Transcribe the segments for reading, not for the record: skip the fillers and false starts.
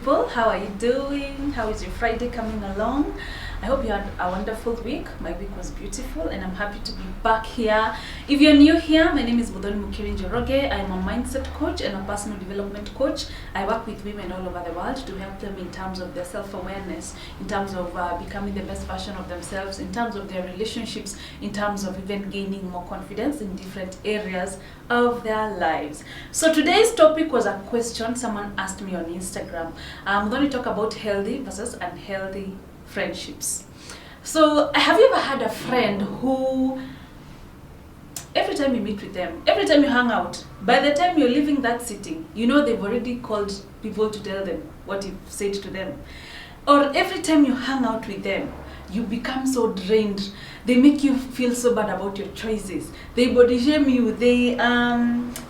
people, how are you doing? How is your Friday coming along? I hope you had a wonderful week. My week was beautiful and I'm happy to be back here. If you're new here, my name is Budoni Mukiri Njoroge. I'm a mindset coach and a personal development coach. I work with women all over the world to help them in terms of their self-awareness, in terms of becoming the best version of themselves, in terms of their relationships, in terms of even gaining more confidence in different areas of their lives. So today's topic was a question someone asked me on Instagram. I'm going to talk about healthy versus unhealthy friendships. So have you ever had a friend who every time you meet with them, every time you hang out, by the time you're leaving that sitting, you know they've already called people to tell them what you've said to them? Or every time you hang out with them, you become so drained. They make you feel so bad about your choices. They body shame you. They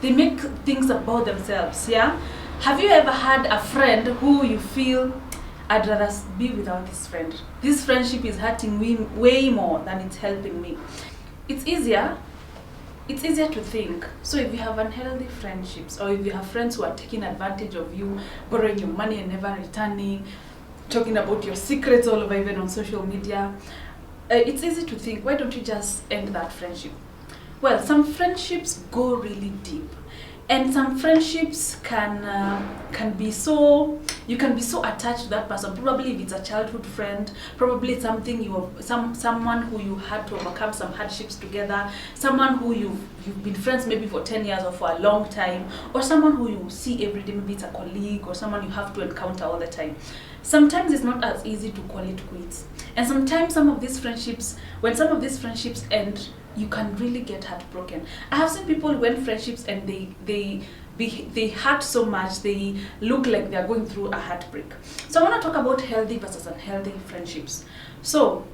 make things about themselves. Yeah. Have you ever had a friend who you feel, I'd rather be without this friend. This friendship is hurting me way more than it's helping me. It's easier to think. So if you have unhealthy friendships, or if you have friends who are taking advantage of you, borrowing your money and never returning, talking about your secrets all over, even on social media, it's easy to think, why don't you just end that friendship? Well, some friendships go really deep, and some friendships can be so, you can be so attached to that person. Probably if it's a childhood friend, probably something someone who you had to overcome some hardships together, someone who you've been friends maybe for 10 years or for a long time, or someone who you see every day, maybe it's a colleague or someone you have to encounter all the time. Sometimes it's not as easy to call it quits. And sometimes when some of these friendships end, you can really get heartbroken. I have seen people who end friendships and they hurt so much, they look like they're going through a heartbreak. So I want to talk about healthy versus unhealthy friendships. So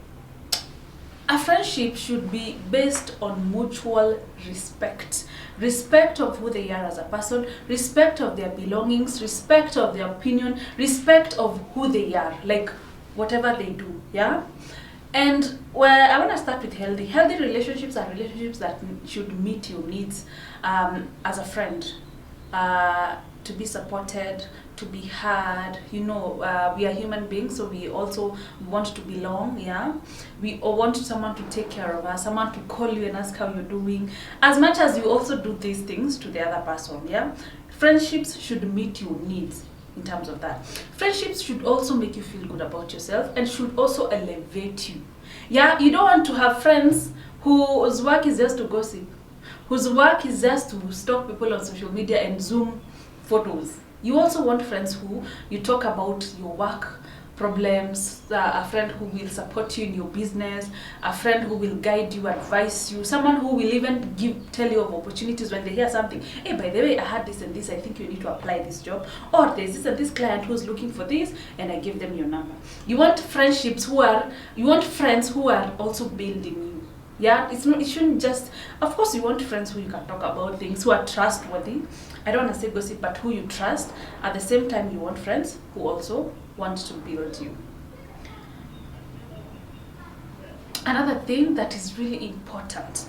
a friendship should be based on mutual respect. Respect of who they are as a person, respect of their belongings, respect of their opinion, respect of who they are, like whatever they do, yeah? And I want to start with healthy. Healthy relationships are relationships that should meet your needs as a friend. To be supported, to be heard. You know, we are human beings, so we also want to belong, yeah? We want someone to take care of us, someone to call you and ask how you're doing, as much as you also do these things to the other person, yeah? Friendships should meet your needs in terms of that. Friendships should also make you feel good about yourself and should also elevate you. Yeah, you don't want to have friends whose work is just to gossip, whose work is just to stalk people on social media and zoom photos. You also want friends who you talk about your work problems, a friend who will support you in your business, a friend who will guide you, advise you, someone who will even tell you of opportunities when they hear something. Hey, by the way, I had this and this, I think you need to apply this job. Or there's this and this client who's looking for this, and I give them your number. You want friends who are also building you. Yeah, it shouldn't just, of course you want friends who you can talk about things, who are trustworthy. I don't want to say gossip, but who you trust. At the same time, you want friends who also want to build you. Another thing that is really important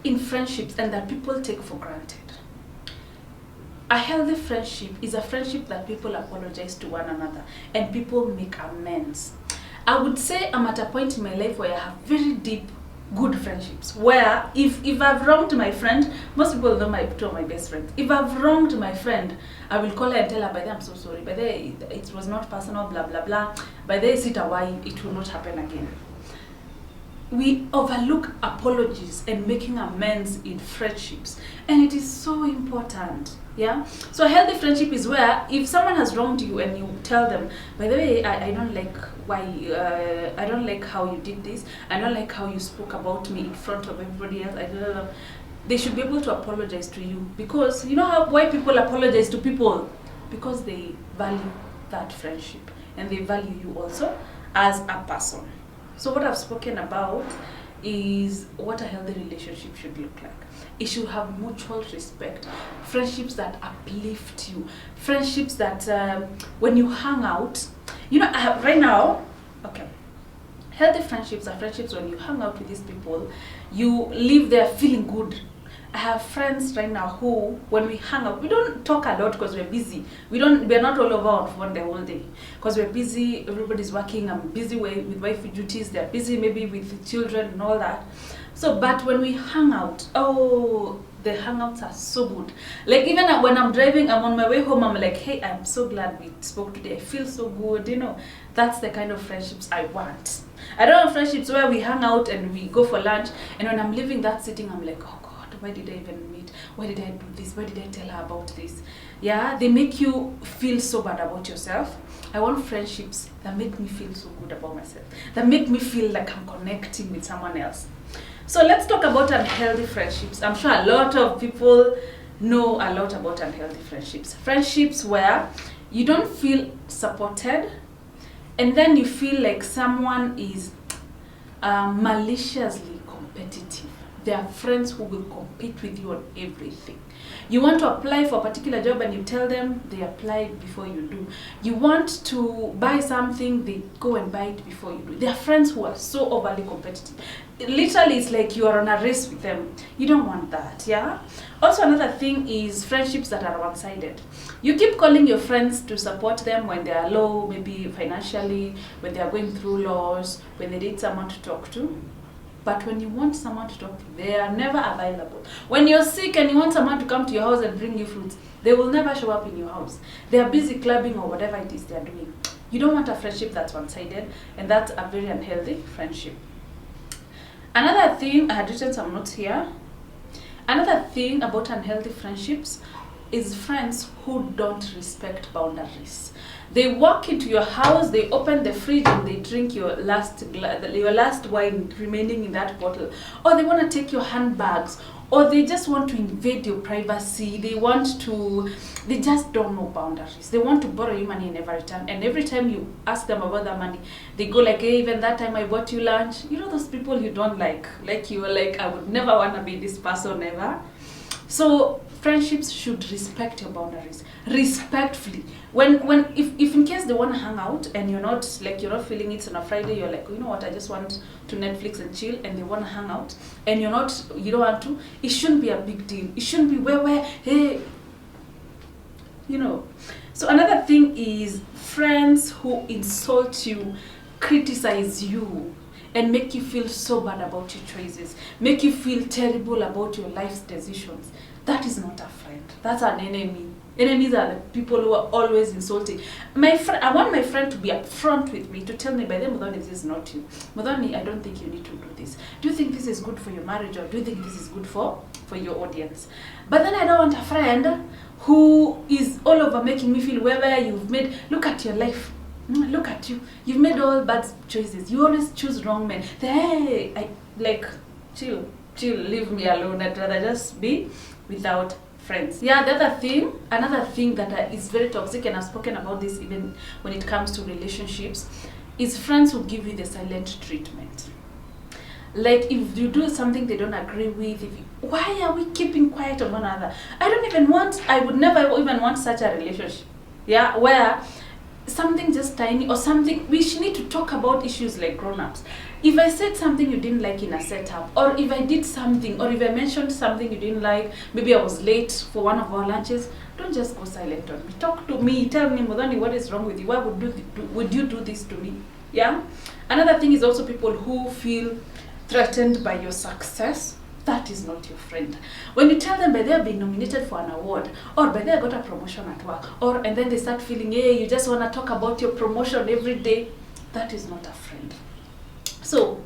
in friendships and that people take for granted. A healthy friendship is a friendship that people apologize to one another and people make amends. I would say I'm at a point in my life where I have very deep, good friendships, where if I've wronged my friend, most people know two of my best friends. If I've wronged my friend, I will call her and tell her, by the way, I'm so sorry, by the way, it was not personal, blah blah blah, by the way, sit away, it will not happen again. We overlook apologies and making amends in friendships, and it is so important. Yeah, so a healthy friendship is where if someone has wronged you and you tell them, by the way, I don't like I don't like how you did this, I don't like how you spoke about me in front of everybody else, I don't know. They should be able to apologize to you, because you know why people apologize to people? Because they value that friendship and they value you also as a person. So what I've spoken about is what a healthy relationship should look like. It should have mutual respect, friendships that uplift you, friendships that when you hang out, you know, right now, okay, healthy friendships are friendships when you hang out with these people, you live there feeling good. I have friends right now who, when we hang out, we don't talk a lot because we're busy. We're not all over on phone the whole day because we're busy. Everybody's working. I'm busy with wifey duties. They're busy maybe with the children and all that. So, but when we hang out, oh, the hangouts are so good. Like even when I'm driving, I'm on my way home, I'm like, hey, I'm so glad we spoke today. I feel so good. You know, that's the kind of friendships I want. I don't want friendships where we hang out and we go for lunch, and when I'm leaving that sitting, I'm like, oh God, why did I even meet? Why did I do this? Why did I tell her about this? Yeah, they make you feel so bad about yourself. I want friendships that make me feel so good about myself, that make me feel like I'm connecting with someone else. So let's talk about unhealthy friendships. I'm sure a lot of people know a lot about unhealthy friendships. Friendships where you don't feel supported, and then you feel like someone is maliciously competitive. There are friends who will compete with you on everything. You want to apply for a particular job and you tell them, they apply before you do. You want to buy something, they go and buy it before you do. There are friends who are so overly competitive. Literally, it's like you are on a race with them. You don't want that, yeah? Also, another thing is friendships that are one-sided. You keep calling your friends to support them when they are low, maybe financially, when they are going through loss, when they need someone to talk to. But when you want someone to talk to, they are never available. When you're sick and you want someone to come to your house and bring you fruits, they will never show up in your house. They are busy clubbing or whatever it is they are doing. You don't want a friendship that's one-sided, and that's a very unhealthy friendship. Another thing, I had written some notes here. Another thing about unhealthy friendships is friends who don't respect boundaries. They walk into your house, they open the fridge and they drink your last wine remaining in that bottle. Or they want to take your handbags, or they just want to invade your privacy. They just don't know boundaries. They want to borrow you money and never return. And every time you ask them about that money, they go like, hey, even that time I bought you lunch. You know those people you don't like. Like you were like, I would never want to be this person ever. So friendships should respect your boundaries respectfully. If in case they want to hang out and you're not feeling it on a Friday, you're like, you know what, I just want to Netflix and chill, and they want to hang out and you don't want to, it shouldn't be a big deal. It shouldn't be where hey, you know. So another thing is friends who insult you, criticize you, and make you feel so bad about your choices, make you feel terrible about your life's decisions. That is not a friend. That's an enemy. Enemies are the people who are always insulting. I want my friend to be upfront with me, to tell me, by the way, Modoni, this is not you. Modoni, I don't think you need to do this. Do you think this is good for your marriage, or do you think this is good for your audience? But then I don't want a friend who is all over making me feel where you've made, look at your life. Look at you. You've made all bad choices. You always choose wrong men. Hey, chill, leave me alone. I'd rather just be without friends. Yeah, another thing that is very toxic, and I've spoken about this even when it comes to relationships, is friends who give you the silent treatment. Like if you do something they don't agree with, why are we keeping quiet on one another? I would never even want such a relationship. Yeah, where something just tiny or something, we should need to talk about issues like grown-ups. If I said something you didn't like in a setup, or if I did something, or if I mentioned something you didn't like, maybe I was late for one of our lunches, don't just go silent on me. Talk to me, tell me, Modoni, what is wrong with you? Why would you do this to me? Yeah. Another thing is also people who feel threatened by your success. That is not your friend. When you tell them by they have been nominated for an award, or by they got a promotion at work, and then they start feeling, hey, you just want to talk about your promotion every day, that is not a friend. So,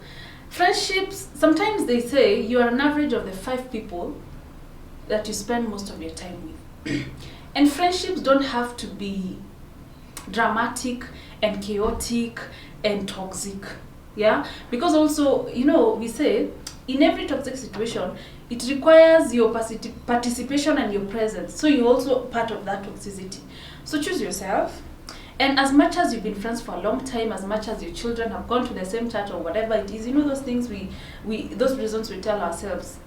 friendships, sometimes they say you are an average of the 5 people that you spend most of your time with. And friendships don't have to be dramatic and chaotic and toxic. Yeah? Because also, we say, in every toxic situation, it requires your participation and your presence. So you're also part of that toxicity. So choose yourself. And as much as you've been friends for a long time, as much as your children have gone to the same church or whatever it is, those things those reasons we tell ourselves.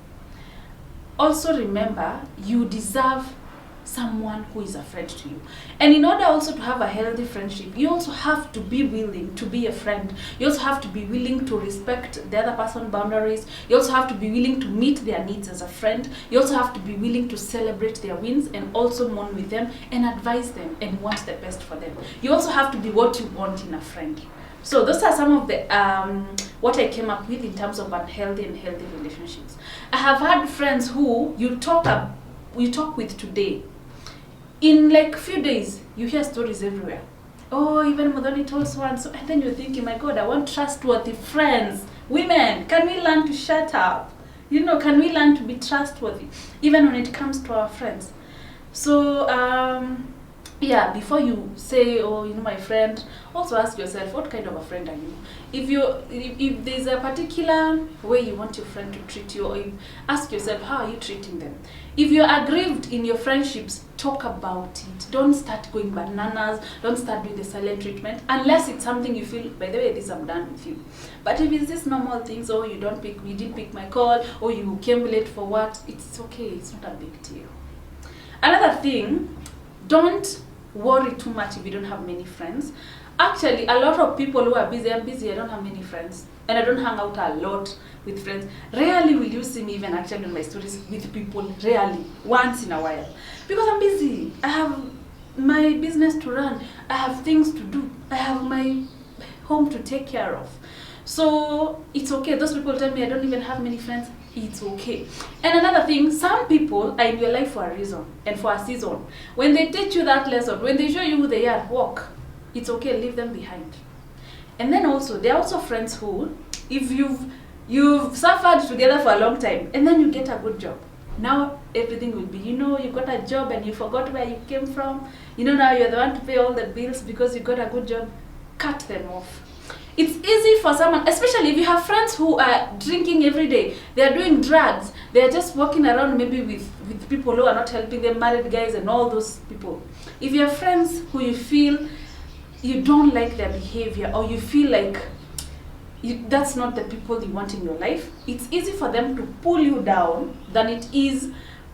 Also remember, you deserve someone who is a friend to you. And in order also to have a healthy friendship, you also have to be willing to be a friend. You also have to be willing to respect the other person's boundaries. You also have to be willing to meet their needs as a friend. You also have to be willing to celebrate their wins and also mourn with them and advise them and want the best for them. You also have to be what you want in a friend. So those are some of the what I came up with in terms of unhealthy and healthy relationships. I have had friends who you talk with today. In like few days, you hear stories everywhere. Oh, even Modoni told so and so, and then you're thinking, my God, I want trustworthy friends. Women, can we learn to shut up? Can we learn to be trustworthy, even when it comes to our friends? So, yeah, before you say, oh, my friend, also ask yourself, what kind of a friend are you? If there's a particular way you want your friend to treat you, or ask yourself, how are you treating them? If you're aggrieved in your friendships, talk about it. Don't start going bananas. Don't start doing the silent treatment, unless it's something you feel, by the way, this I'm done with you. But if it's just normal things, oh, you didn't pick my call, or you came late for what, it's okay. It's not a big deal. Another thing, don't worry too much if you don't have many friends. Actually, a lot of people who are busy, I'm busy, I don't have many friends. And I don't hang out a lot with friends. Rarely will you see me even actually on my stories with people. Rarely. Once in a while. Because I'm busy. I have my business to run. I have things to do. I have my home to take care of. So it's okay. Those people tell me I don't even have many friends. It's okay. And another thing, some people are in your life for a reason and for a season. When they teach you that lesson, when they show you who they are, walk. It's okay, leave them behind. And then also, there are also friends who, if you've suffered together for a long time, and then you get a good job. Now everything will be, you got a job and you forgot where you came from. Now you're the one to pay all the bills because you got a good job. Cut them off. It's easy for someone, especially if you have friends who are drinking every day. They are doing drugs. They are just walking around maybe with people who are not helping them, married guys and all those people. If you have friends who you feel you don't like their behavior, or you feel like that's not the people you want in your life, it's easy for them to pull you down than it is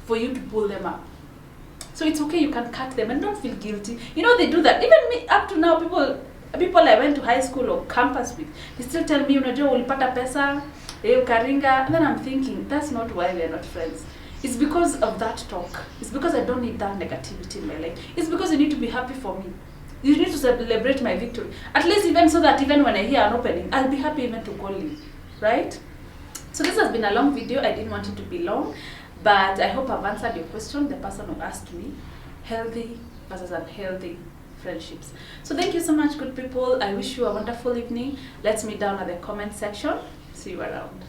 for you to pull them up. So it's okay, you can cut them and don't feel guilty. They do that. Even me, up to now, people I went to high school or campus with, they still tell me, unajua ulipata pesa, ukaringa. And then I'm thinking, that's not why we're not friends. It's because of that talk. It's because I don't need that negativity in my life. It's because you need to be happy for me. You need to celebrate my victory. At least even so that even when I hear an opening, I'll be happy even to call you. Right? So this has been a long video. I didn't want it to be long. But I hope I've answered your question, the person who asked me. Healthy versus unhealthy friendships. So thank you so much, good people. I wish you a wonderful evening. Let's meet down at the comment section. See you around.